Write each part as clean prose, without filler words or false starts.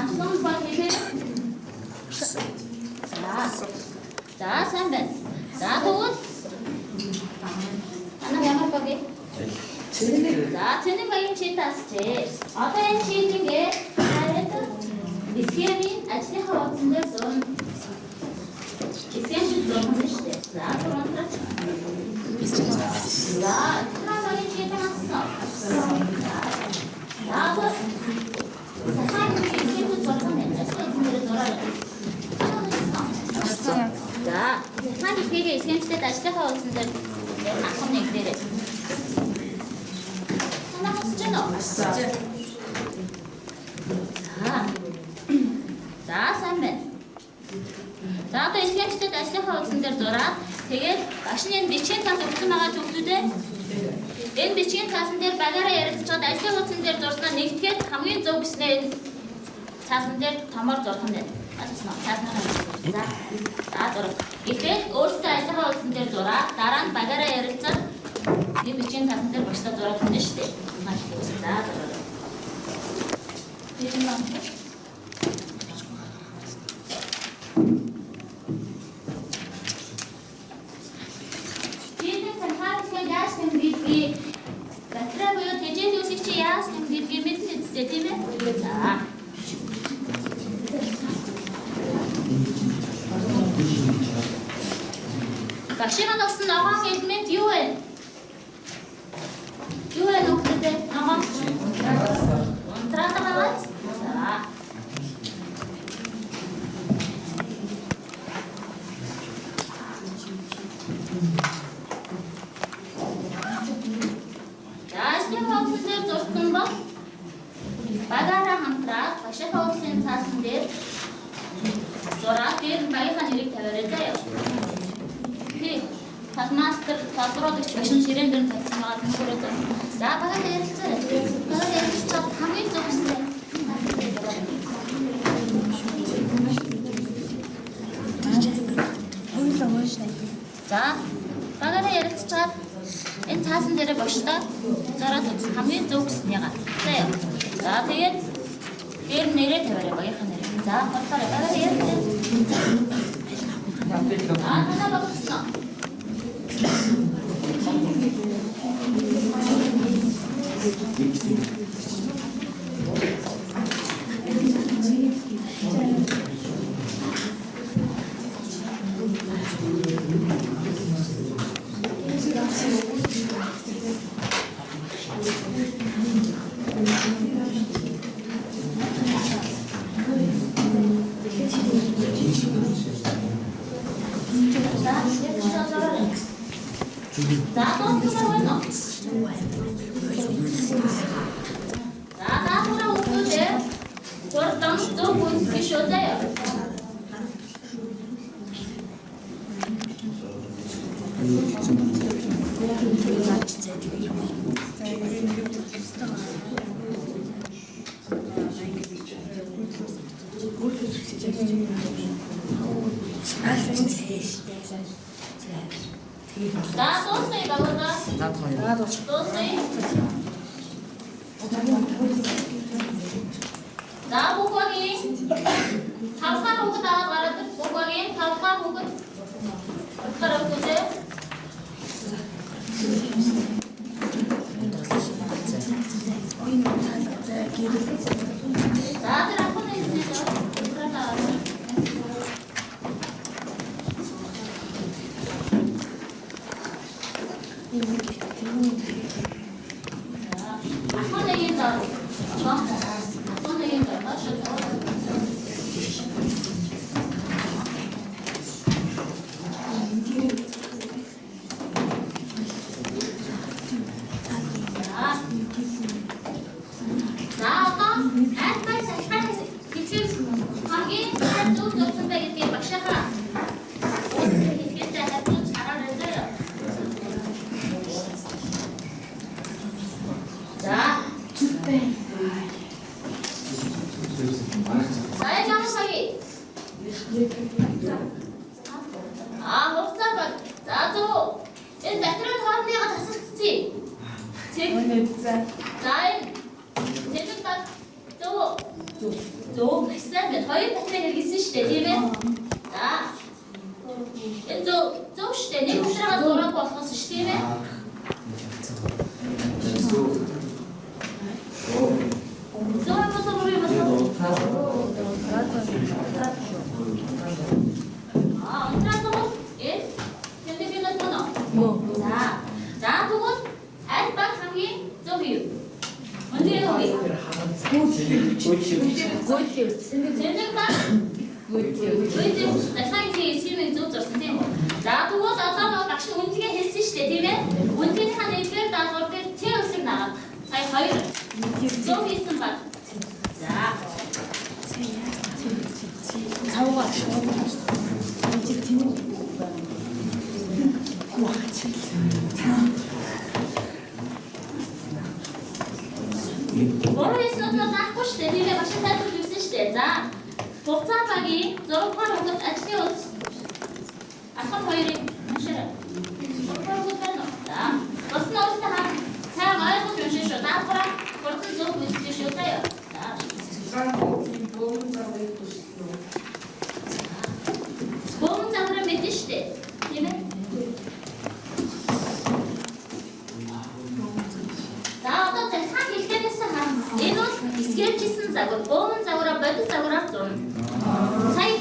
Ансан баг хэлээ. За сайн байна. За тэгвэл манай ямар баг вэ? За цэник багийн чит асчээ. Одоо энэ чит ингээд хараад схемийн ажлынхаа утсан дээр зурна. Схем шиг зурна шүү дээ. За зурна. За багийн чит ассан. За за, хааны хэгээ схемчтэд ажлынхаа утсан дээр ахын нэг дээрээ. Санаа хасч байна уу? За, сайн байна. За, одоо схемчтэд ажлынхаа утсан дээр зураад тэгээд багшны энэ бичгийн цаас өгсөн байгаа зүйлүүдээ энэ бичгийн цаасан дээр багаараа ярилцчихад ажлын утсан дээр зурснаа нэгтгэхэд хамгийн зөв гэснээр энэ цаасан дээр томоор зурх нь байна. За зураг. Гэтэл өөртөө ажлынхаа утсан дээр зураад дараа нь багаараа ярилцаад энэ бичгийн цаасан дээр багштай зураг хийнэ шүү дээ. За зураг. Батраа буюу тэжээний үсэг чи яаж тэмдэглэгийг мэднэ үстэй тийм ээ? За. Багшийн ногсон ногоон элемент юу вэ? Юу вэ ногдтой? Ногоон. Унтраатагаа. За. Багаараа хамтраад багшийнхаа утсын цаасан дээр зураад дээр багийнхаа нэрийг тавиарай заяа. Тэг. Талмастер талбаруудагч багшин ширээн дээр тавьсан байгаа түнхөрөө зав. За багаараа ярилцаа. Багаараа ярилцаад хамгийн зөвхөстэй. За багаараа ярилцаад энэ цаасан дээр багштай зараад хамгийн зөвхөснийгаа. Заяа. За тэгээд дээр нэрээ тавиарай багийнхаа нэрийг. За батараа багаараа ярилцаа. Танаа багцсан. Зэвэг баг зөв гэсэн мэт хоёр дахин хэрэгсэн шүү дээ тийм ээ. За. Энэ зөв шүү дээ. Нэг утраа зураг болохоос шүү тийм ээ. За тэгвэл аль баг хамгийн зөв юу? Өндөр юу? Зэвэг баг дахиад хийсмийг зөв зурсан тийм үү? За тэгвэл одоо багш нь үнэлгээ хэлсэн шүү дээ тийм ээ. Үнэлгээний нэгдүгээр даалгавар дээр Ц үсэг нагаад сая хоёр зөв хийсэн баг. За. Цавга Борис нотно таахгүй шүү дээ. Тэгээ багш тайлбар хийсэн шүү дээ. За. Хугацаа багийн 6 дугаар хүүхэд ажлын үз. Ахын хоёрыг уншаарай. 6 дугаар хүүхэд байна уу? За. Бас нь өөртөө хаа сайн ойлгож уншиж шүү. Даахаараа хурдан зөв үзэж шүү заяа. За. Бом замраа мэдэн шүү дээ. Тийм ээ. За одоо захаа хэлхээс хаа. Энэ бол скетчсэн загвар. Бом загвараа бодит загвараар зурна. Сая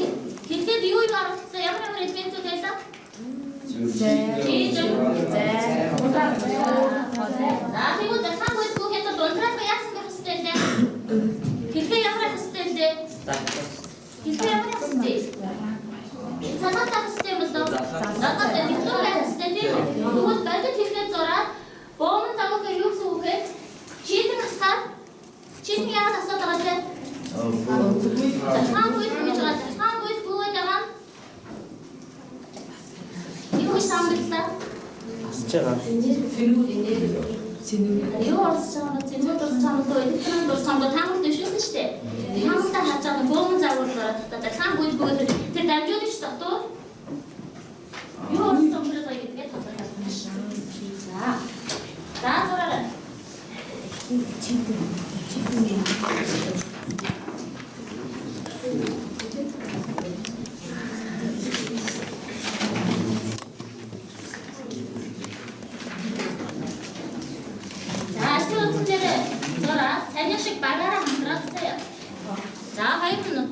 хэлгээд юу оруулсан? Ямар элементүүд байлаа? За тэгвэл захаа бүйтгүү хэд дундраа яасан гэх хэвчтэй лээ. Хэлгээ ямар хэвчтэй лээ. Хэлгээ ямар хэвчтэй. Санаа хэвчтэй юм болоо. Надад диктор хэвчтэй тийм. Тэгвэл бодит хэлгээд зураад бом загвар юу гэсэн үг вэ? Читэн асаад читэн яагаад асаад байгаа вэ? Захаа бүйтгүү гэж байгаа. Захаа бүйтгүү байгаа. Юу самбалта? Асч байгаа. Юу орсож байгаа? Зэвүүд орсож байгаа. Электрон орсож байгаа. Таамаг дэвшүүлсэн шүү дээ. Таамагтаа хаач байгаа бөөн загвар гараад захаа бүйтгүү тэр дамжуулж татуу. Юу орсож байгаа гэдгээ тодорхойлно. За зураарай. Саний шиг багаараа хамтраад заяа. За 2 минут.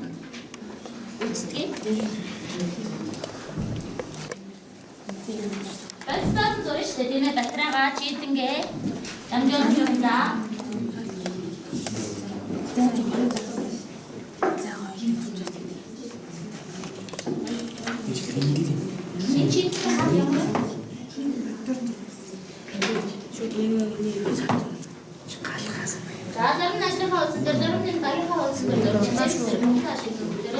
Үстгээ. Бэлстад зурж тэдний батрагаа чийдэнгээ дамжуулж юмза. За зарим ажлынхаа үйлс дээр зарим нэг багийнхаа үйлс дээр зарим нэг ажлынхаа ашиглах дээр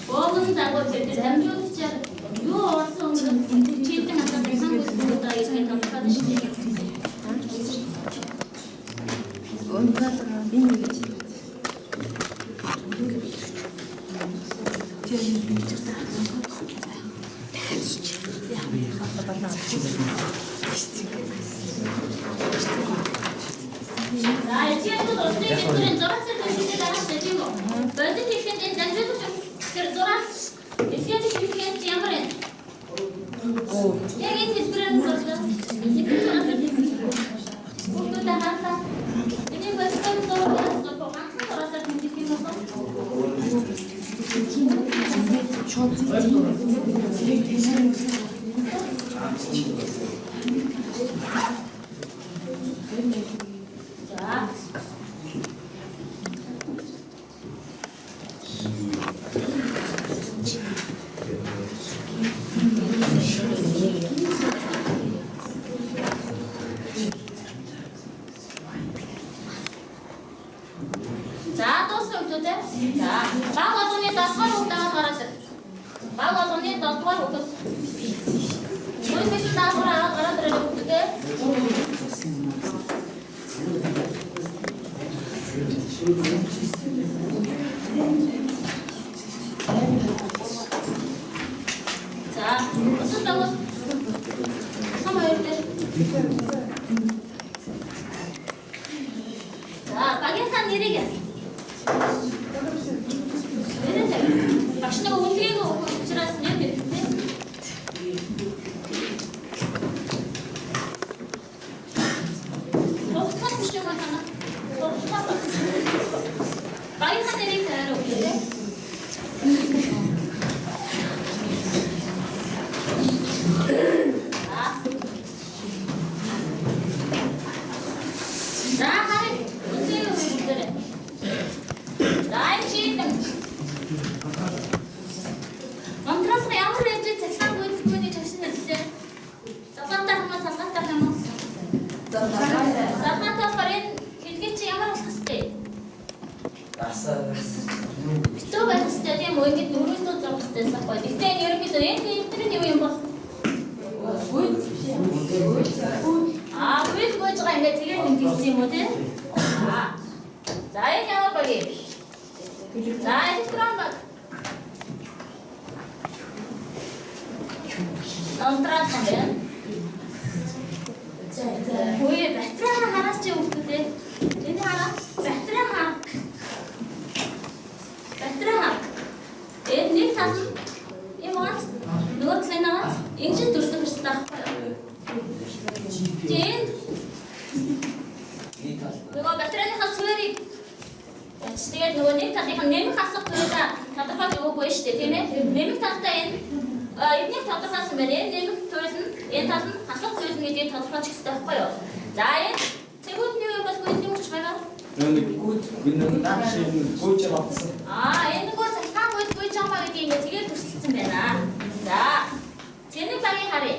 Боомын загвар гэдэг дамжуулагчаар юу орсон өнгөрөв чийдэн хасаад санхүүс бүгд аягийн томхоод шүү дээ. Чийдэн орсон гэдэг зурагсаар төсөөлөд байгаа тийм үү? Бодит ихэнд энэ дамжуулагч тэр зураг эсгээд шийдэх ямар юм? Яг энэ хэлбэрээр зурлаа. Бүгд таахаа. Энэ бодит зураг зураг зураасаар хэлэх юм байна. За дуусах үгтэй. За баг болгоны 7-р үгтэйгээр гараад. Баг болгоны 7-р үгт. Үүнээс даавраа гараад ирэх үгтэй. За өсөлтөө самайртай. За багийнхаа нэрийг яа. Багш нэг үлгээг учраас нэр хэрэгтэй. Багийнхаа нэрийг таарах үү? За харин үлгээг үлдээрэй. Монтрос ямар байж цахилгаан бүлгүүний төвшин нэлээ. Залгаатай хамаа салгаатай хамаа. Залгаатай барин хэлгээ чи ямар болох хэвтэй? Битүү байх хэвтэй тийм үү? Ингээд дөрөвдөө зурх хэвтэй сахгүй. Гэтэ энэ ерөнхийдөө энэ юу юм бол? Үйл гүйж байгаа ингээд тэгээд ингэсэн юм уу те? За энэ ямар багий? За электрон баг. Онтраад байна. Хөөе батарей хараач чи өгдөө. Энэ хараа батарей хаа. Батарей хаа. Энэ нэг тал юм уу? Нөгөө талынаас ингэж дүрсэн биш таахгүй. Тин. Нөгөө батарейны хасвэрийг тэгээд нөгөө нэг талынхаа нэмэх асах түрүүгээ тодорхой өгөөгүй шүү дээ тийм ээ. Нэмэх талтай энэ эдний тодорхойсон байна. Нэмэх туйл нь энэ тал нь асах туйл нь гэдгийг тодорхойлох хэрэгтэй байхгүй юу? За энэ цэгүүдний юу бол гүйний хүч байгаа. Нэг гүйд гүнэн наашин гүйж авсан. Энэ нөгөө цахилгаан гүйд гүйж байгаа гэдгийг ингэ тэгээд төрсөлдсөн байна. За цэнийг багийн харъя.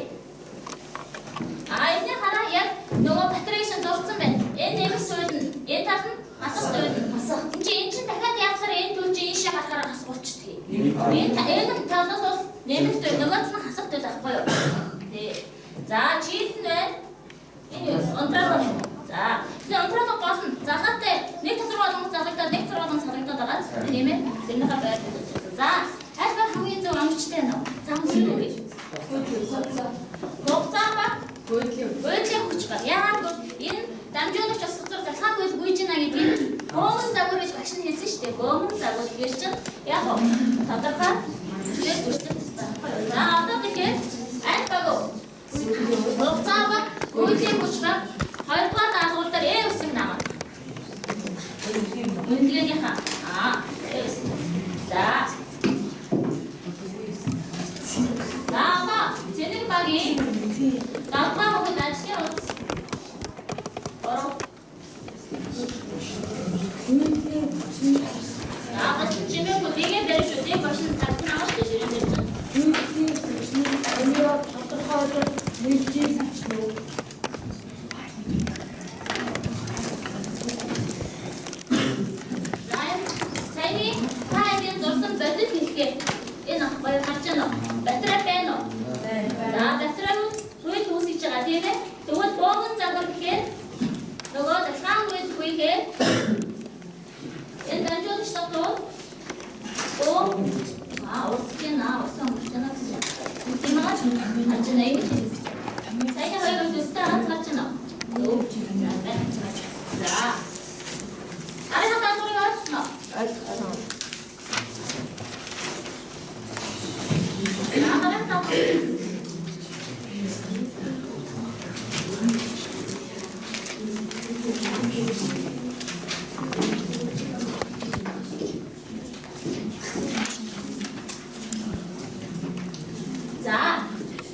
Эдний хараа яг нөгөө батарейш зурцсан байна. Энэ нэмэх туйл нь энэ тал нь асах туйл нь асах. Энэ чинь дахиад яахаар энэ туйл чинь ийшээ харахаар асах болчихдгийг. Энэ талаас бол нэмэх туйл нөгөөс нь хасах туйл ахгүй юу? Тий. За чийд нь байна. Энэ онтраад байна. За энэ онтраад гол нь залгаатай нэг татвар болгон залгагдаад нэг татвар болгон салгагдаад байгаа. Тийм ээ. Тэрнийхээ байр суурь. За аль ба хамгийн зөв амжилттай байна уу? Зам зүрх. Хугацаа ба гүйцлийн хүч ба. Яагаад гэвэл энэ дамжуулагч бас залхаан гүйл гүйж байна гэдгийг боомон загвар гэж багш нь хэлсэн шүү дээ. Боомон загвар гэж чинь яг тодорхой зүйл үүсгэх хэрэгтэй. За одоо тэгэхээр аль баг уу? Хугацаа ба гүйцлийн хүч ба хоёрдугаар даалгавар дээр өссөн намаа. Үндгэнийхаа за зэник багийн давхар хогд ажлын утас ороо бас чимээ бүтэгээ дээр шүү дээ башин тавьсан авах гэж ирсэн. Энэ тодорхой нэгжийн авчлуу. Сайн сайн та энэ зурсан бодит хийлгээ. Энэ ах баяр харж байна уу? Батраа байна уу? За батраа хүйт үүсэж байгаа тийм ээ. Тэгвэл боогон загвар гэхээр нөгөө дахин хүйт хүйгээр энэ дамжуулагч дотор усгена усан мөрчнө гэсэн. Тиймээс хажина юм. Сая хоёрын төстэй хацгаачна. За. Ари хатаа дөрөв авчихна.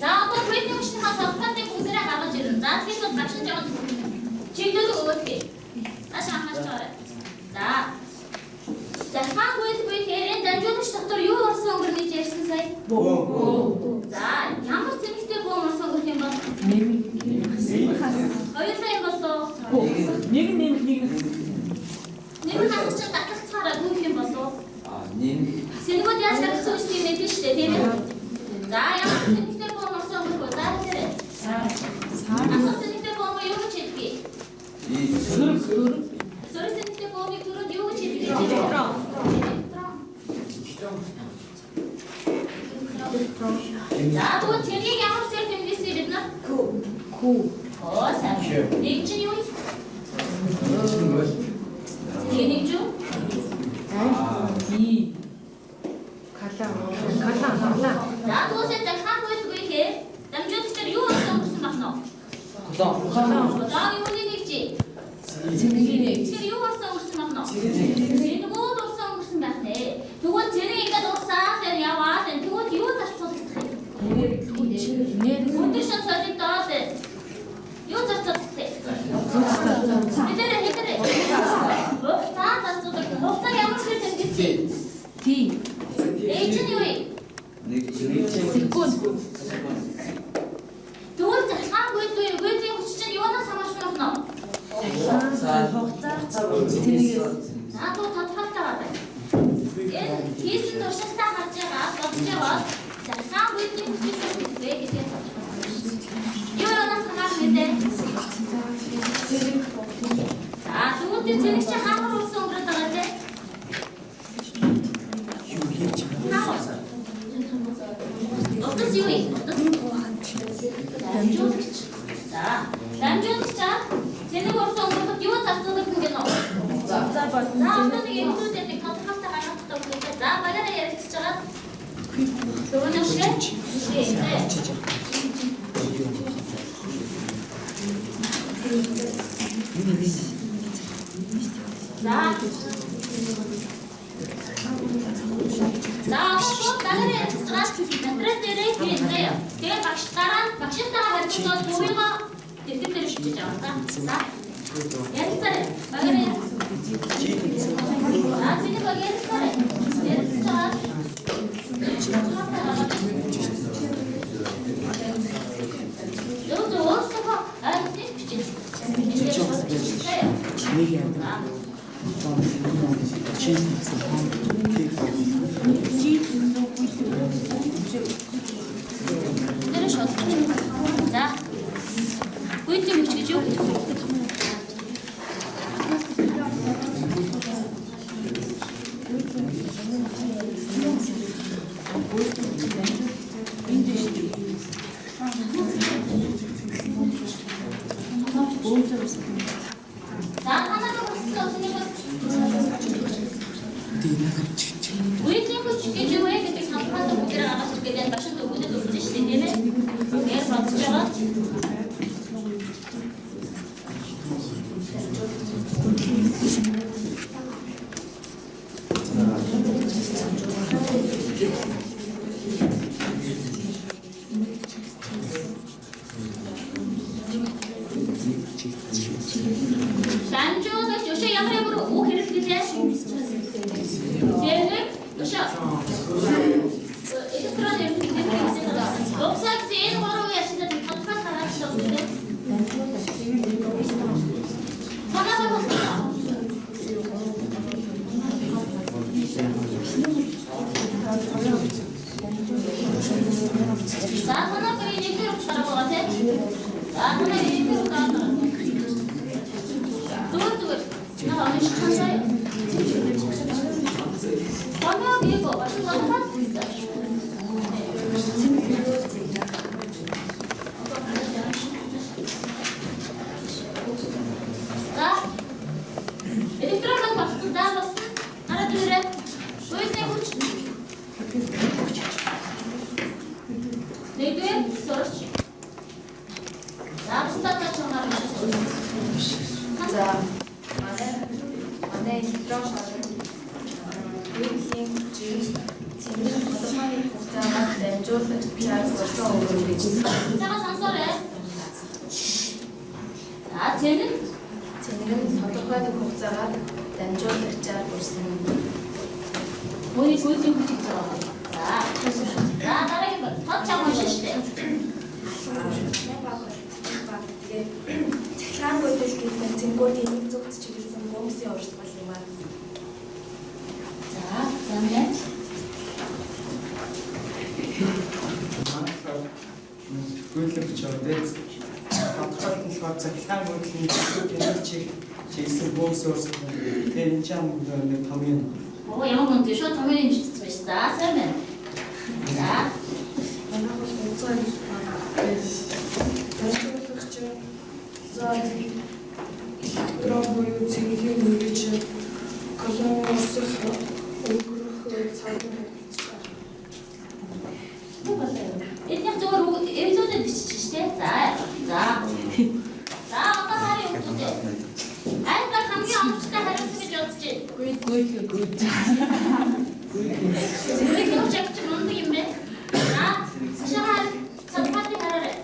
За одоо хүйтний хүчний хаталтыг үзэрээ гаргаж ирэн. За тэгэхээр багшин жоо чиглэл өгөөдгий. Ашаа хашаа. За. Захаан хүйтгүй хэрэг дамжуулагч дотор юу орсон өнгөрний ярьсан сая? За ямар цэгтэй бөм орсон өнгөрөх юм бол? Хоёулаа юм болоо. Нэг хасч татгалцаараа гүөх юм болоо. Сэнэгүүд яаж гаргасан үстэй мэдэн штэ тийм ээ. За ямар цэгтэй бөм орсон өнгөрөх вэ? За тэрэ. Асуу цэгтэй бөм юу гэж хэлдэг? Сөрөг цэгтэй бөмийг түрүүд юу гэж хэлдэг? За тэгвэл тэрийг ямар зэрэг хэмжээсэн бид нар? Хүү. Сайн. Нэг чинь юу? Нэг юу? Кала. За тэгвэл захаан хүйтгүй хээ дамжуулагчаар юу болсон гэсэн байна уу? За юуны нэг чи? Тэр юу болсон гэсэн байна уу? Зэнгүүд болсон гэсэн байна нэ. Тэгвэл зэрэг ингээд уусаад яваад тэгвэл юу зарцуулах вэ? Өдөр шат солидоод юу зарцуулах вэ? Хэдэрэ. Хугацаа зарцуулах. Хугацаа ямар зэрэг хэмжээсэн? Тий. Эйжен юу вэ? Секунд. Тэгвэл захаан хүйтний хүч чинь юунаас хамаарсан байна уу? Хугацаа. За то тодорхойлтоо байна. Энэ хийсэн туршилтаа харж байгаа бодож байгаа захаан хүйтний хүч вэ гэдэг юунаас хамаарсан бэ? За тэгвэл зэрэг чи хаамар улсын өнгөрөд байгаа те? Утас юу вэ? Дамжуулагч. За дамжуулагчаа цэнийг орсон өнгөрөхөд юу зарцуулах юм гэнэ? За одоо нэг юмнуудад нэг тодорхойлтоо гаргахтаа үгүй. За багаараа ярилцж байгаа. Төвөнөш За одоо багаараа ярилцж байгаа. Материал дээрээ хийлээ. Тэгээ багштайгаа харилцаад төвийгөө дэвтэр дээр шийдэж байгаа. За ярилцаарай. Багаараа зэнийг ярилцаарай. Ярилцж байгаа. За. Хүйтний хүч гэж юу? Дамжуулагч өшөө ямар үг хэрэглэлээ? Зэрэг өшөө. Электрон хэрэглэлээ. Лобсаг зэн гурав яшин тодорхой харагдаж байна. За танаа нэгдүгээр ухсараа байгаа тийм. За танаа нэгдүгээр ухсараа. Зүгээр. Наа онш хасаа. Оноо биго башин гадаад хийсэн. За. Электрон багтсан заа болсон. Араа дээрээ. Шуйсны хүч. Нэгдүгээр сурч. Заавстаа чангаар байна. За манай электрон шалгал үеийн цэвэр тодорхой хугацаагаар дамжуулах чарж болсон өгөх гэж. Цагаа сансараа. За цэнэг тодорхой хугацаагаар дамжуулах чарж болсон. Мөний сүүлийн хүчийг цаагаа. За дараагийн тод чамаа шиштэй. Цахилгаан бүтээл гэдэг цэнгүүдийн нэг зүгт чиглэсэн бомбсын урсгал юм аа. За замээ. Гүйлэмж ордец. Хатгал нь болохоор цахилгаан бүтэлийн чиглэсэн бөөс урсгал. Тэр энэ ч юм нэг том юм. Оо ямар мөн тийш томын имжтэй байж. За сайн байна. За Манай бол хугацаа дамжуулагч за электрон буюу цэглэлийн үрэж колон урсгал өнгөрөх цаг эдгээр зөвөр эвлүүдэд бичиж штэ. За одоо харъя өгдөө. Айда хамгийн амттай хариулт гэж бодож байна. Гүйт. Гүйт чагч мундаг юм бэ? За шахаар цапати хараарай.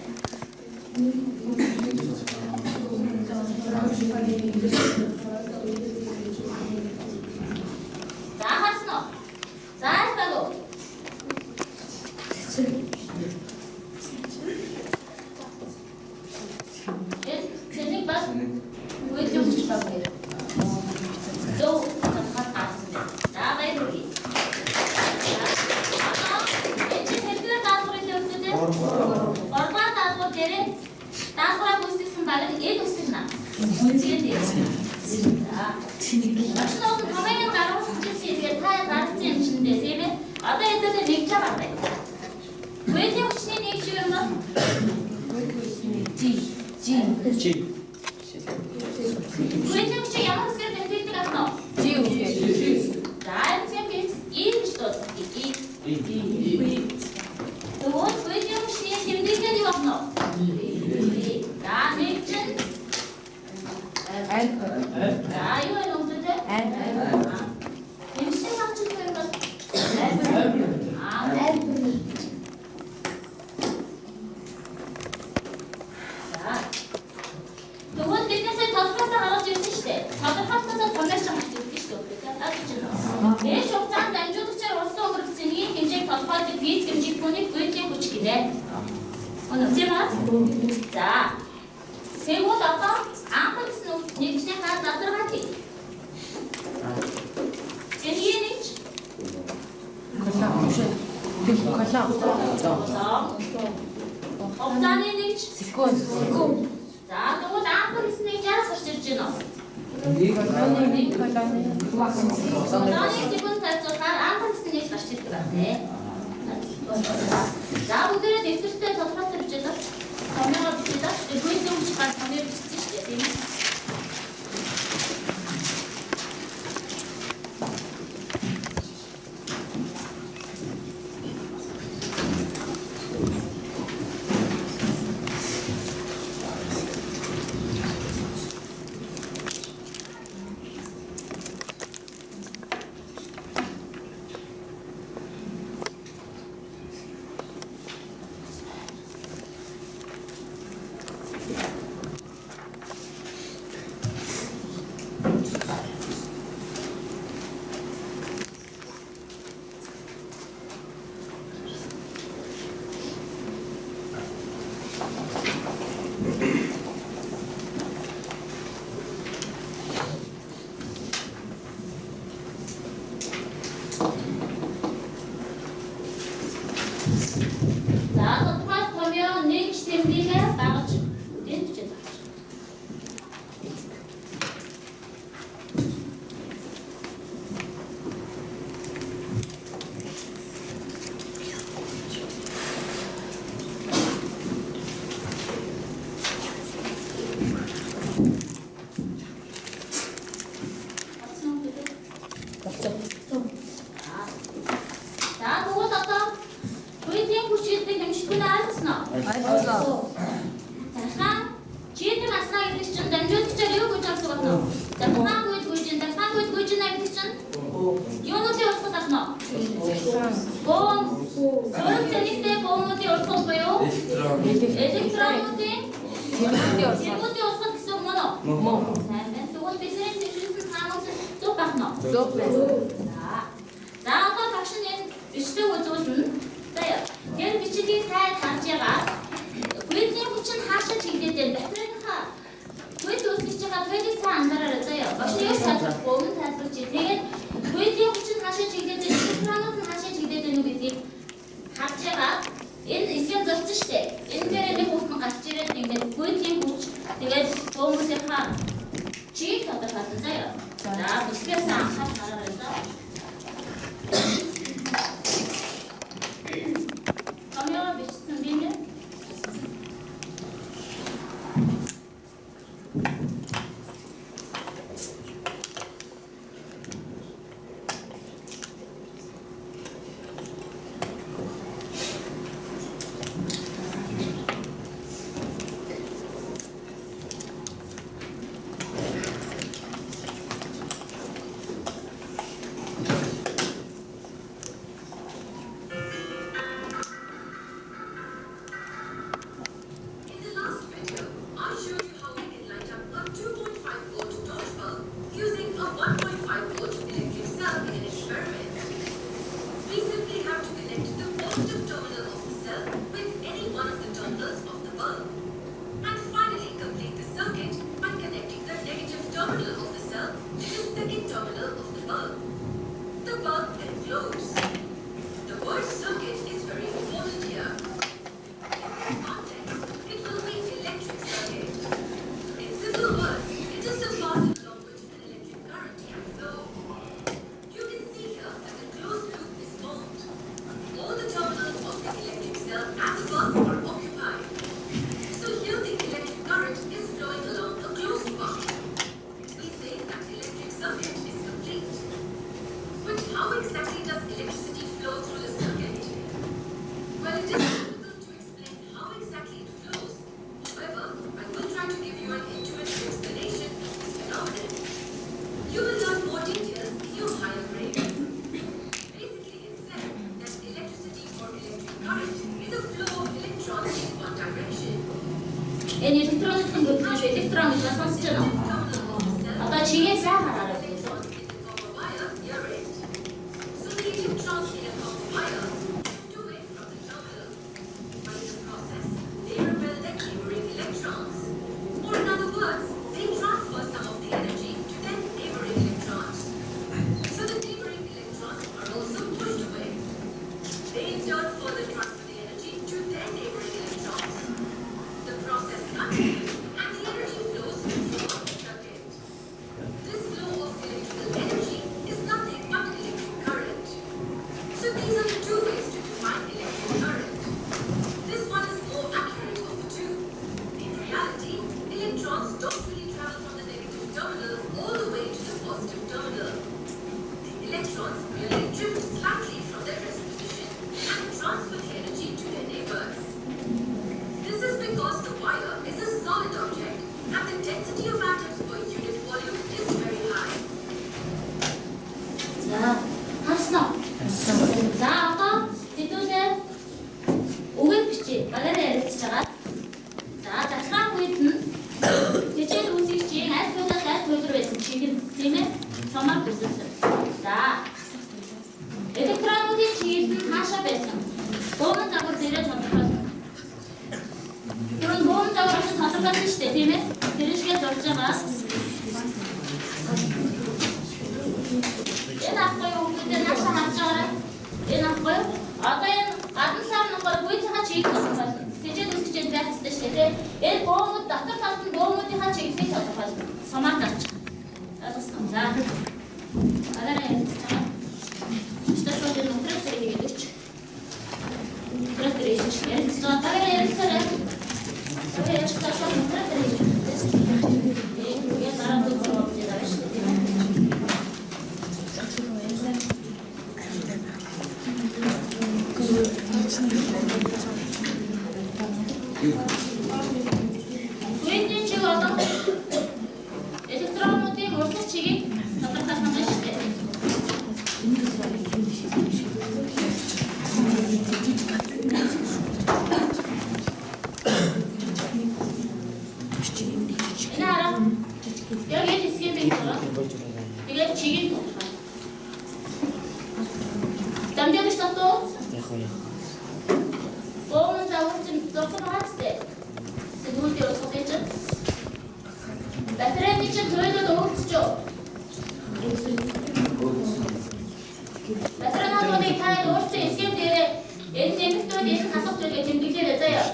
За харсан уу? За тагоо. Цэнийг бас үйл явц багээр. Зөө хат аасан. За баярлалаа. Энд хэдгээр даалгаврын төвлөдөө. Орбаа даалгавар дээр даалгавраа гүйцэтгэсэн баг нь эл үснэ. Үнцгээд дээр. За. Машин томын гаруй хүчтэй тэгээд та гарсан юм шиндээ тийм ээ. Одоо эдгээр нэг чам авах. Үеийн хүчний нэг шиг юм уу? Жи. Үеийн хүч ямар хэсгээр тэмдэглэдэг ах нь? Жи үгүй. За энэ бид ийм шүү дээ. Тэгвэл үеийн хүчний тэмдэглэдэг юу ах нь? За нэг чинь за юу вэ нүдэ? Эмчтэй хамт юм бол тэгвэл биднээсээ тодорхойлолт гаргаж ирсэн шүү дээ. Тодорхойлолтоос томьёос хамт ирсэн шүү дээ. Дэш хугацаанд дамжуулагчаар улсын өнгөрөх цэнийг хэмжээг тодорхойлдог физ хэмжээг түүний гүйцэтгэх хүч гэдэг. Өнөө тийм аа? За. Тэгвэл одоо анх гэсэн нэгжний хаа задаргаа хий. Цэнийг нэгж Хугацааны нэгж секунд. За тэгвэл анх гэсэн нэг яаж гарч ирж байна вэ? Колоны секунд тайлбарлахаар анх гэсэн нэг гарч ирдэг байна тийм. За бүгдээрээ дэвтэртээ тодорхойлж бичээд байна. Томьёо бичээд байна. Гүйцэтгэх хүч гар томьёо бичсэн шүү дээ тийм ээ. За тодорхой томьёо нэг тэмдгийгээ багаж энд бичиж байгаа. За тэгвэл одоо Буйдын хүчтэй хэмжиггүй ойлгосноо? Ойлгосон. Захаан чийдэг аснаа гэдэг чинь дамжуулчаар юу гэж асуух вэ? Захаан гүйж гэдэг чинь юунуудын урсгал ахнаа? Бом. Сөрөг зэнийхтэй бомуудын урсгал буюу электронуудын урсгал гэсэн үг мөн үү? Сайн байна. Тэгвэл бидний зөвшөөрсөн таамаг зөв байна уу? Зөв байна. За одоо багш нь энэ бичлэг үзүүлнэ. За тэр бичлэгийг таад харж байгаа. Буйдын хүч нь хаашаа чиглээд байна? Батарейнхаа буйд үүсгэж байгаа тойдыг сайн анзаараарай заяа. Багш нь яаж тайлбарлах вэ? Тайлбарч ий. Тэгээд буйдын хүч нь хаашаа чиглээд байна? Электронууд нь хаашаа чиглээд байна уу гэдгийг харж байгаа. Энэ эсрэг зорч штэ. Энэ дээр нэг хүүхэн гарч ирээд ингээд буйдын хүч тэгээд бөмбөлийнхаа чиг тодорхойлсон заяа. За бичлэгээс анхаарал гаргаарай заа. Камера бичсэн би нэ. Энэ электронын бүтээн шүү. Электрон гэж сонсож байна уу? Одоо чигээ сайн хараарай. Энэ ахгүй юу гэдэг наашаа харж байгаа. Энэ ахгүй юу? Одоо энэ гадна сар ярилцж байгаа. Багаараа ярилцаарай. Багаараа ярилцлаа шууд унтраад ирэх. Яг дараа нь зураг авч яваа шүү дээ. Гүйцэн чиг одоо электронуудын урсгал чигийг тодорхойлох нь шүү дээ. Энэ арга яг энэ хэсгийн бий байгаа. Тэгээд чигийг дамжуулж татуу. Боон зааварч зогсож байгаастай. Тэгвэл юу гэж батарейны чинь төлөвлөлт өгчөө. Батарейнуудыг таад өөрсдөө эсгэм дээрээ энэ нэмэлтүүд энэ асуулт төрөйг тэмдэглээрэй заяа.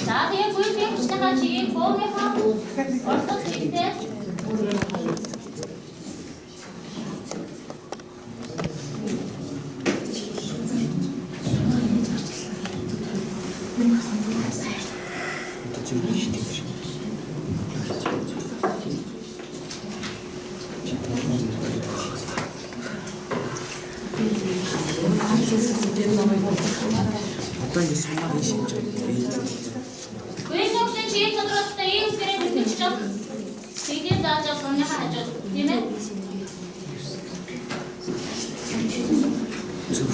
За тэгээд гүйцэн хүчтэйгээ чигийг бөөгийнхаа орсол чигтэй Одоо ингэ самаар хийж байна. гүйцэн чигийг тодорхойлохтой ийм үсгэрээ бүтэж чад. Тэгээд зааж сонныхаа хажууд тийм ээ.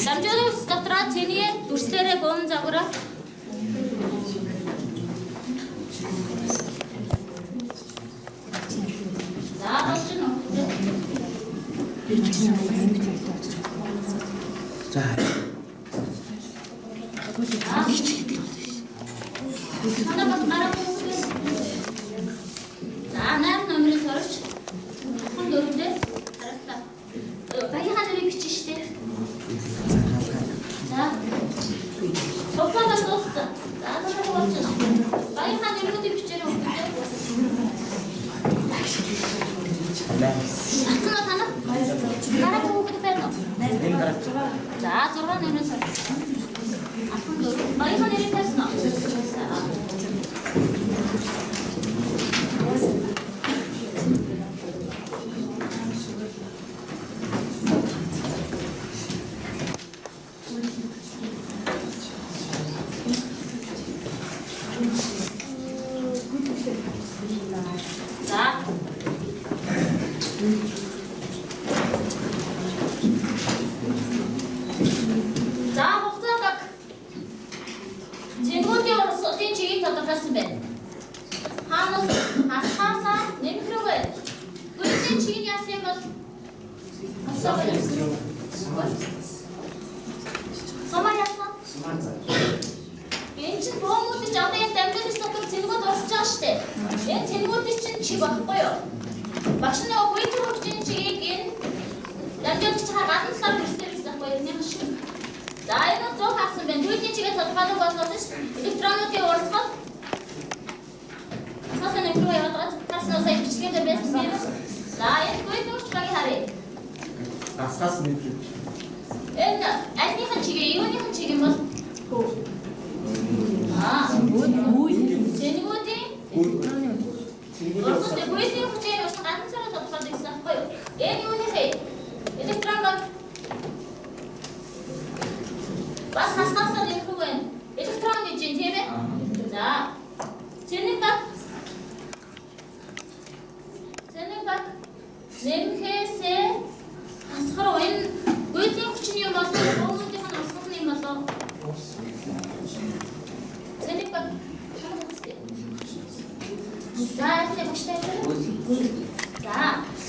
Дамжуулах ус дотроо цэнийг дүрслээрээ бөөн загвараа. За болж гэнэ. За. За 8 номерыг сорч. Хон дөрөвдөө харагдаа. Багийнхаа нэрийг бичих штэ. За. Товхоос дууссан. За одоо болж байна. Багийнхаа нэрүүдийг бичээрэй. Атна тана. Гараа бүгд байна. За 6 номерыг сорч. Ахын дөрөв. Багийнхаа нэрийг тавьсан уу? За хугацаа баг. Зэнгүүдийн урсгалын чигийг тодорхойлсон байна. Хаанаас хасхаасаа нэмэх рүү байна. Гүйцэн чигийг яасан юм бол Самар яасан? Энэ чинь бөөнүүд ч одоо энэ дамжуулж дотор зэнгүүд урсж байгаа шүү дээ. Энэ зэнгүүдийн чинь чиг багхгүй юу? Багш нь гүйцэн хөгжлийн чигийг энэ дамжуулж байгаа гадна талаар хэлсэн байхгүй юу? Энэ шиг. За энэ 100 хавсан байна. Гүйцэн чигээ тодорхойлох болгож электронуудын урсгал асуусан нэмрүү яваад таснаа сайн бичлэгээр байсан юм. За энэ гүйцэн хөгжлийг харъя. Асгаас нэг. Энэ альныхан чигээ юуныхан чиг юм бол? Зэнгүүдийн орсолтой гүйцэн хөгжлийн урсгал гадна талаар тодорхойлох гэсэн байхгүй юу? Энэ юуныхээ электрон баг бас хасхаасаа нэмэх үү? Электрон гэж юм тийм ээ? За. Зэнийг баг нэмэхээсээ хасхар энэ гүйцэн хүчний юм болов уу? Бөөнүүдийн урсгал юм болов уу? Зэнийг баг за энэ багштай. За.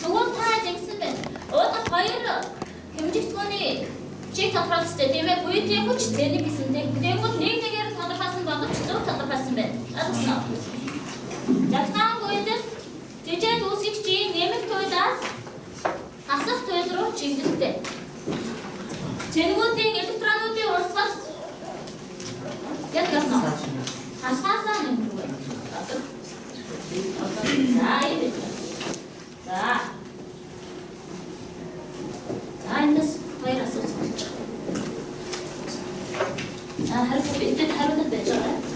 Нөгөө та ингэсэн байна. Уудад хоёр бичиг тодорхойлох хэрэгтэй тийм ээ. Буйдын хүч зэник гэсэн тийм. Тэгэнгүүт нэг нэгээр тодорхойлсон боловч зөв тодорхойлсон байна. Ойлгосноо? Захтаан буйдэл жижиг үүсгэгчийн нэмэлт туйлаас хасах туйл руу чиглэлтэй. Цэнгүүдийн электронуудын урсгал ятгах нь хасаасаа нэмэх үү? За ийм. За эндээс хоёр асуулт болж байна. Харин бидэд хариулт байж байгаа.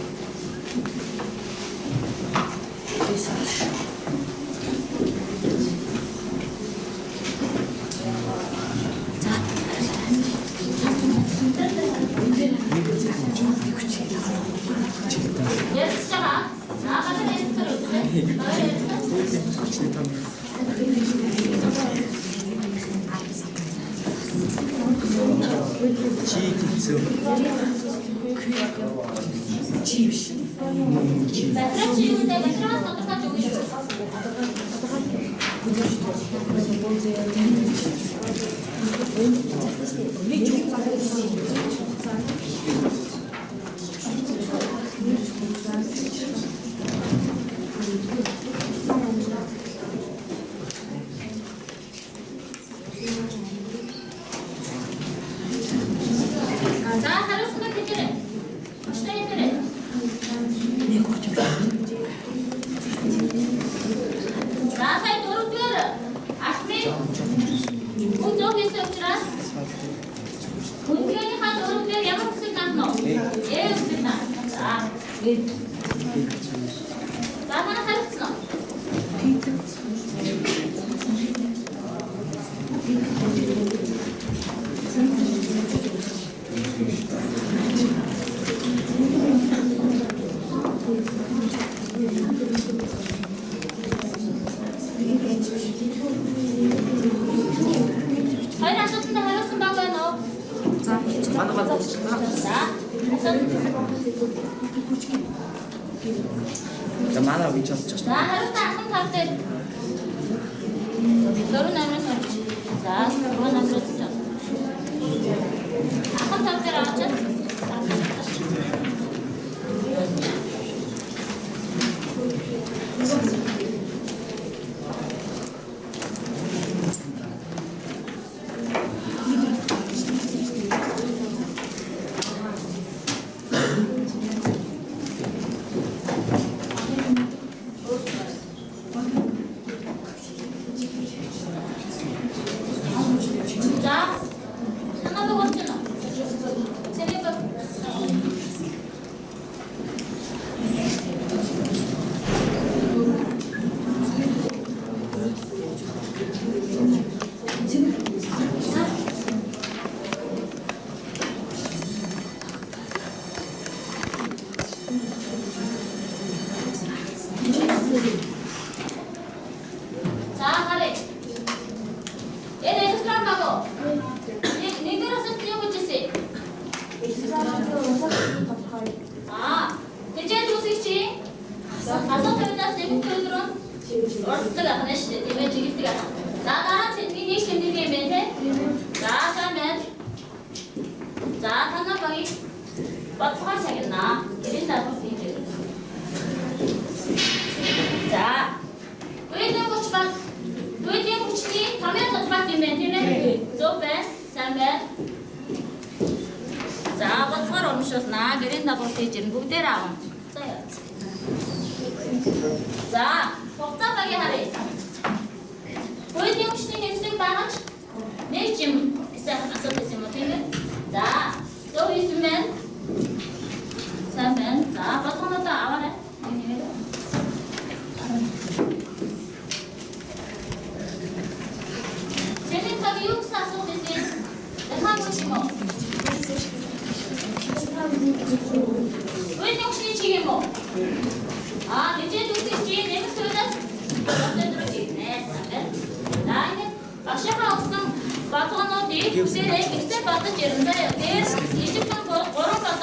Батгонуудыг бүгдээрээ ихтэй бодож ирэн заяа. Дээрс ижигхэн 3